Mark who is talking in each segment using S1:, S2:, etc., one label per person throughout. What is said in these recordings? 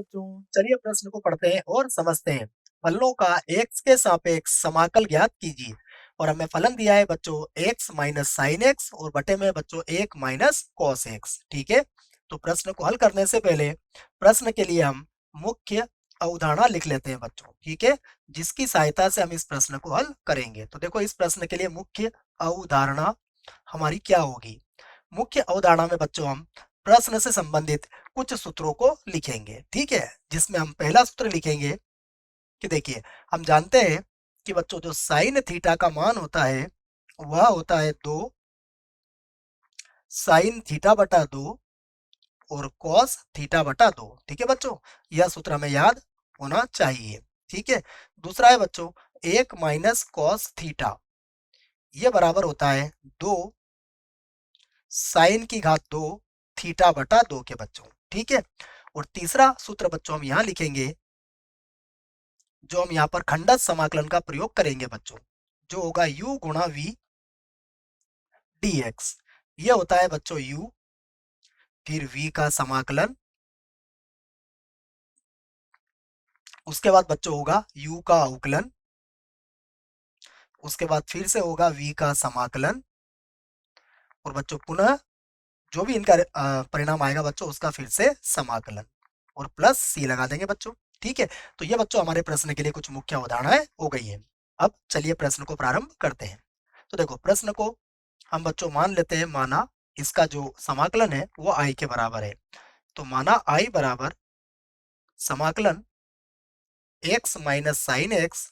S1: बच्चों, चलिए प्रश्न को पढ़ते हैं और समझते हैं। फलनों का x के सापेक्ष समाकल ज्ञात कीजिए। और हमें फलन दिया है बच्चों x माइनस साइन एक्स और बटे में बच्चों 1 माइनस कॉस एक्स। ठीक है, तो प्रश्न को हल करने से पहले प्रश्न के लिए हम मुख्य अवधारणा लिख लेते हैं बच्चों। ठीक है, जिसकी सहायता से हम इस प्रश्न को हल करेंगे। तो देखो, इस प्रश्न के लिए मुख्य अवधारणा हमारी क्या होगी। मुख्य अवधारणा में बच्चों हम प्रश्न से संबंधित कुछ सूत्रों को लिखेंगे। ठीक है, जिसमें हम पहला सूत्र लिखेंगे कि देखिए, हम जानते हैं कि बच्चों जो साइन थीटा का मान होता है वह होता है 2 साइन थीटा बटा 2 और कॉस थीटा बटा 2। ठीक है बच्चों, यह सूत्र हमें याद होना चाहिए। ठीक है, दूसरा है बच्चों 1 माइनस कॉस थीटा, यह बराबर होता है 2 साइन की घात 2 थीटा बटा 2 के बच्चों। ठीक है, और तीसरा सूत्र बच्चों हम यहां लिखेंगे, जो हम यहाँ पर खंडत समाकलन का प्रयोग करेंगे बच्चों, जो होगा u गुणा v dx। ये होता है बच्चों u, फिर v का समाकलन, उसके बाद बच्चों होगा u का अवकलन, उसके बाद फिर से होगा v का समाकलन, और बच्चों पुनः जो भी इनका परिणाम आएगा बच्चों उसका फिर से समाकलन, और प्लस c लगा देंगे बच्चों। ठीक है, तो ये बच्चों हमारे प्रश्न के लिए कुछ मुख्य अवधारणाएं हो गई है। अब चलिए प्रश्न को प्रारंभ करते हैं। तो देखो, प्रश्न को हम बच्चों मान लेते हैं, माना इसका जो समाकलन है वो i के बराबर है। तो माना i बराबर समाकलन x माइनस साइन एक्स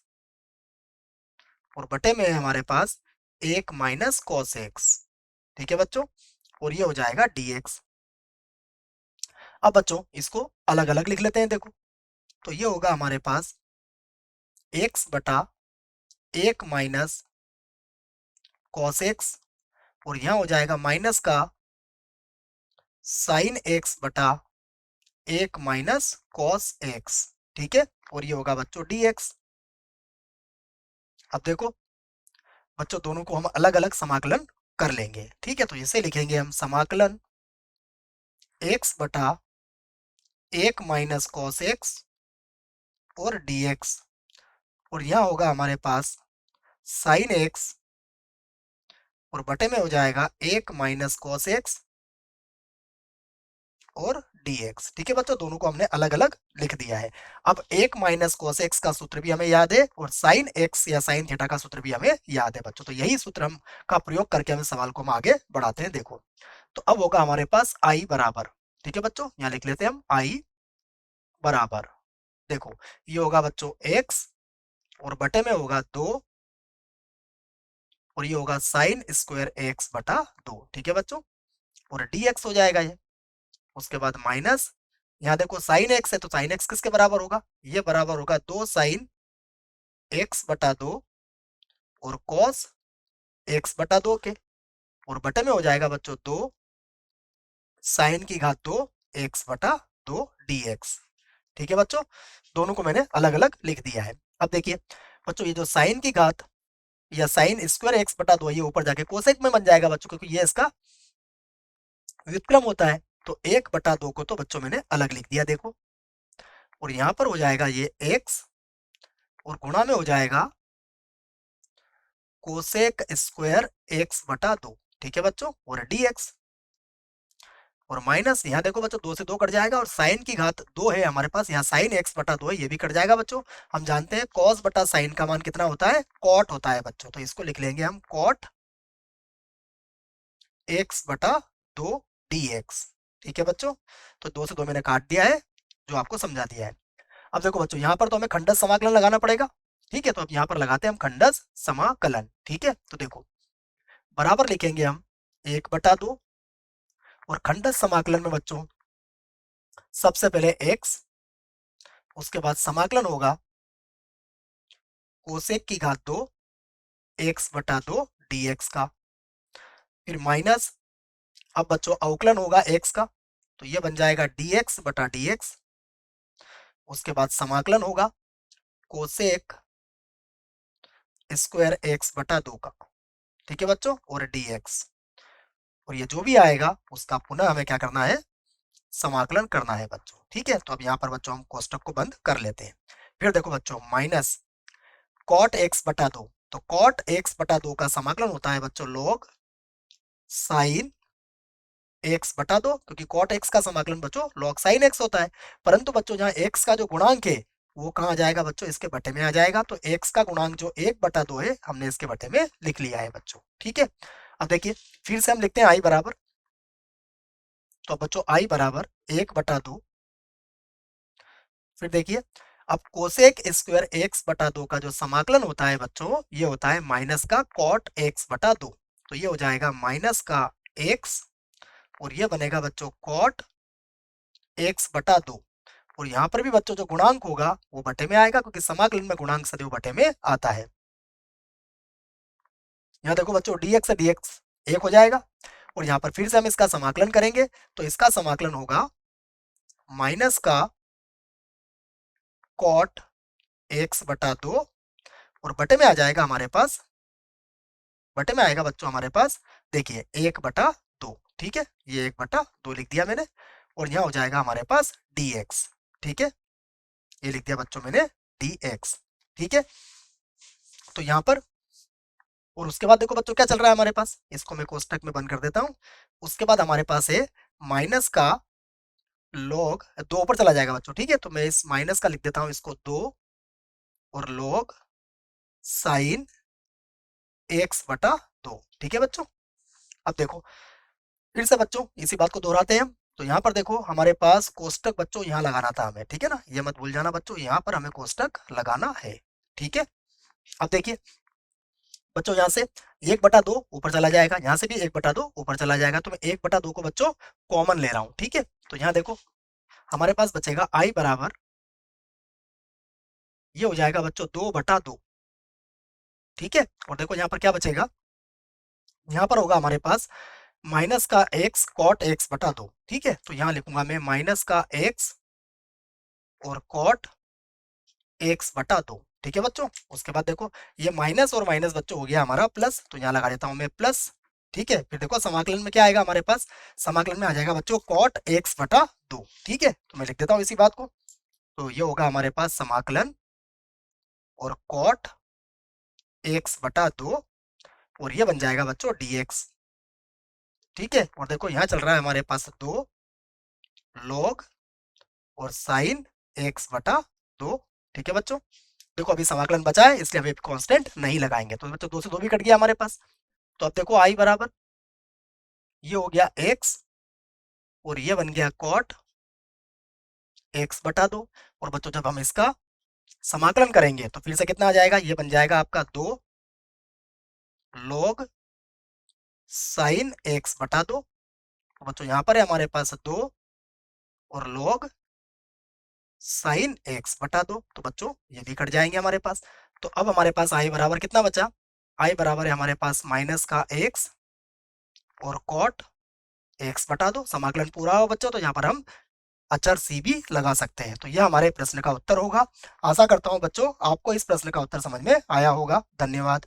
S1: और बटे में है हमारे पास 1 माइनस कॉस एक्स। ठीक है बच्चों, और ये हो जाएगा dx। अब बच्चों इसको अलग अलग लिख लेते हैं। देखो, तो ये होगा हमारे पास x बटा 1 माइनस कॉस एक्स, और यहाँ हो जाएगा माइनस का साइन एक्स बटा 1 माइनस कॉस एक्स। ठीक है, और ये होगा बच्चों dx। अब देखो बच्चों, दोनों को हम अलग अलग समाकलन कर लेंगे। ठीक है, तो इसे लिखेंगे हम समाकलन x बटा 1 माइनस कॉस एक्स और dx, और यहाँ होगा हमारे पास साइन एक्स और बटे में हो जाएगा 1 माइनस कॉस एक्स और dx। ठीक है बच्चों, दोनों को हमने अलग अलग लिख दिया है। अब 1 माइनस कॉस एक्स का सूत्र भी हमें याद है और साइन एक्स या साइन थीटा का सूत्र भी हमें याद है बच्चों। तो यही सूत्र हम का प्रयोग करके हमें सवाल को हम आगे बढ़ाते हैं। देखो, तो अब होगा हमारे पास i बराबर, ठीक है बच्चों, यहाँ लिख लेते हैं हम i बराबर, देखो ये होगा बच्चों x और बटे में होगा 2 और ये होगा साइन स्क्वायर एक्स बटा 2। ठीक है बच्चों, और dx हो जाएगा ये। उसके बाद माइनस, यहाँ देखो साइन एक्स है तो साइन एक्स किसके बराबर होगा, ये बराबर होगा 2 साइन एक्स बटा 2 और कॉस एक्स बटा 2 के, और बटे में हो जाएगा बच्चों 2 साइन की घात 2 एक्स बटा 2 dx। ठीक है बच्चों, दोनों को मैंने अलग अलग लिख दिया है। अब देखिए बच्चों, ये जो साइन की घात या साइन स्क्वायर एक्स बटा 2 ये ऊपर जाके कोसेक में बन जाएगा बच्चों, क्योंकि ये इसका व्युत्क्रम होता है। तो 1 बटा 2 को तो बच्चों मैंने अलग लिख दिया, देखो, और यहां पर हो जाएगा ये x और गुणा में हो जाएगा कोसेक स्क्वायर एक्स बटा 2। ठीक है बच्चों, और dx, और माइनस यहाँ देखो बच्चों 2 से 2 कट जाएगा और साइन की घात 2 है हमारे पास, यहाँ साइन एक्स बटा 2 है, ये भी कट जाएगा बच्चों। हम जानते हैं कॉस बटा साइन का मान कितना होता है, कॉट होता है बच्चों, तो इसको लिख लेंगे हम कॉट एक्स बटा 2 dx। ठीक है बच्चों, तो 2 से 2 मैंने काट दिया है, जो आपको समझा दिया है। अब देखो बच्चों, यहाँ पर तो हमें खंडस समाकलन लगाना पड़ेगा। ठीक है, तो अब यहाँ पर लगाते हैं हम खंडस समाकलन। ठीक है, तो देखो बराबर लिखेंगे हम 1 बटा 2, और खंडस समाकलन में बच्चों सबसे पहले x, उसके बाद समाकलन होगा कोसेक की घात 2 एक्स बटा 2 dx का, फिर माइनस, अब बच्चों अवकलन होगा x का, तो ये बन जाएगा dx बटा dx। उसके बाद समाकलन होगा कोसेक स्क्वायर एक्स बटा 2 का। ठीक है बच्चों, और dx, और ये जो भी आएगा उसका पुनः हमें क्या करना है, समाकलन करना है बच्चों। ठीक है, तो अब यहाँ पर बच्चों हम कोष्टक को बंद कर लेते हैं। फिर देखो बच्चों माइनस कॉट एक्स बटा दो, तो कॉट एक्स बटा दो का समाकलन होता है बच्चों लॉग साइन एक्स बटा दो, क्योंकि कॉट एक्स का समाकलन बच्चों लॉग साइन एक्स होता है। परंतु बच्चों जहाँ एक्स का जो गुणांक है वो कहाँ आ जाएगा बच्चों, इसके बटे में आ जाएगा। तो एक्स का गुणांक जो 1/2 है हमने इसके बटे में लिख लिया है बच्चों। ठीक है, अब देखिए फिर से हम लिखते हैं आई बराबर, तो बच्चों आई बराबर 1/2। फिर देखिए अब कोसेक स्क्वायर एक्स बटा दो का जो समाकलन होता है बच्चों ये होता है माइनस का कॉट एक्स बटा दो। तो ये हो जाएगा माइनस का एक्स और ये बनेगा बच्चों कॉट एक्स बटा दो। और यहाँ पर भी बच्चों जो गुणांक होगा वो बटे में आएगा, क्योंकि समाकलन में गुणांक सदैव बटे में आता है। यहाँ देखो बच्चों dx से dx 1 हो जाएगा, और यहाँ पर फिर से हम इसका समाकलन करेंगे, तो इसका समाकलन होगा माइनस का कॉट एक्स बटा दो, और बटे में आ जाएगा हमारे पास, बटे में आएगा बच्चों हमारे पास देखिए 1/2। ठीक है, ये 1/2 लिख दिया मैंने, और यहाँ हो जाएगा हमारे पास dx। ठीक है, ये लिख दिया बच्चों मैंने dx। ठीक है, तो यहाँ पर, और उसके बाद देखो बच्चों क्या चल रहा है हमारे पास, इसको मैं कोष्टक में बंद कर देता हूँ। उसके बाद हमारे पास है माइनस का लॉग, 2 ऊपर चला जाएगा बच्चों। ठीक है, तो मैं इस माइनस का लिख देता हूँ इसको 2 और लॉग साइन एक्स बटा 2। ठीक है बच्चों, अब देखो फिर से बच्चों इसी बात को दोहराते हैं हम। तो यहाँ पर देखो हमारे पास कोष्टक बच्चों यहाँ लगाना था हमें, ठीक है ना, ये मत भूल जाना बच्चों, यहाँ पर हमें कोष्टक लगाना है। ठीक है, अब देखिए बच्चों यहाँ से 1/2 ऊपर चला जाएगा, यहाँ से भी 1/2 ऊपर चला जाएगा, तो मैं 1/2 को बच्चों कॉमन ले रहा हूँ। ठीक है, तो यहाँ देखो हमारे पास बचेगा आई बराबर, ये हो जाएगा बच्चों 2/2। ठीक है, और देखो यहाँ पर क्या बचेगा, यहाँ पर होगा हमारे पास माइनस का एक्स कॉट एक्स बटा 2। ठीक है, तो यहाँ लिखूंगा मैं माइनस का एक्स और कॉट एक्स बटा 2। ठीक है बच्चों, उसके बाद देखो ये माइनस और माइनस बच्चों हो गया हमारा प्लस, तो यहाँ लगा देता हूँ मैं प्लस। ठीक है, फिर देखो समाकलन में क्या आएगा हमारे पास, समाकलन में आ जाएगा बच्चों कॉट एक्स बटा 2। ठीक है, तो मैं लिख देता हूँ इसी बात को, तो ये होगा हमारे पास समाकलन और कॉट एक्स बटा 2, और ये बन जाएगा बच्चों dx। ठीक है, और देखो यहाँ चल रहा है हमारे पास 2 लॉग और साइन एक्स बटा 2। ठीक है बच्चों, देखो अभी समाकलन बचा है इसलिए अभी कांस्टेंट नहीं लगाएंगे, तो बच्चों 2 से 2 भी कट गया हमारे पास। तो अब देखो आई बराबर, ये हो गया x और ये बन गया कॉट एक्स बटा 2। और बच्चों जब हम इसका समाकलन करेंगे तो फिर से कितना आ जाएगा, ये बन जाएगा आपका 2 लॉग साइन एक्स बटा 2। तो बच्चों यहाँ पर है हमारे पास 2 और लॉग साइन एक्स बटा 2, तो बच्चों ये भी कट जाएंगे हमारे पास। तो अब हमारे पास आई बराबर कितना बचा, आई बराबर है हमारे पास माइनस का एक्स और कॉट एक्स बटा 2। समाकलन पूरा हो बच्चों, तो यहाँ पर हम अचर सी भी लगा सकते हैं। तो यह हमारे प्रश्न का उत्तर होगा। आशा करता हूँ बच्चों आपको इस प्रश्न का उत्तर समझ में आया होगा। धन्यवाद।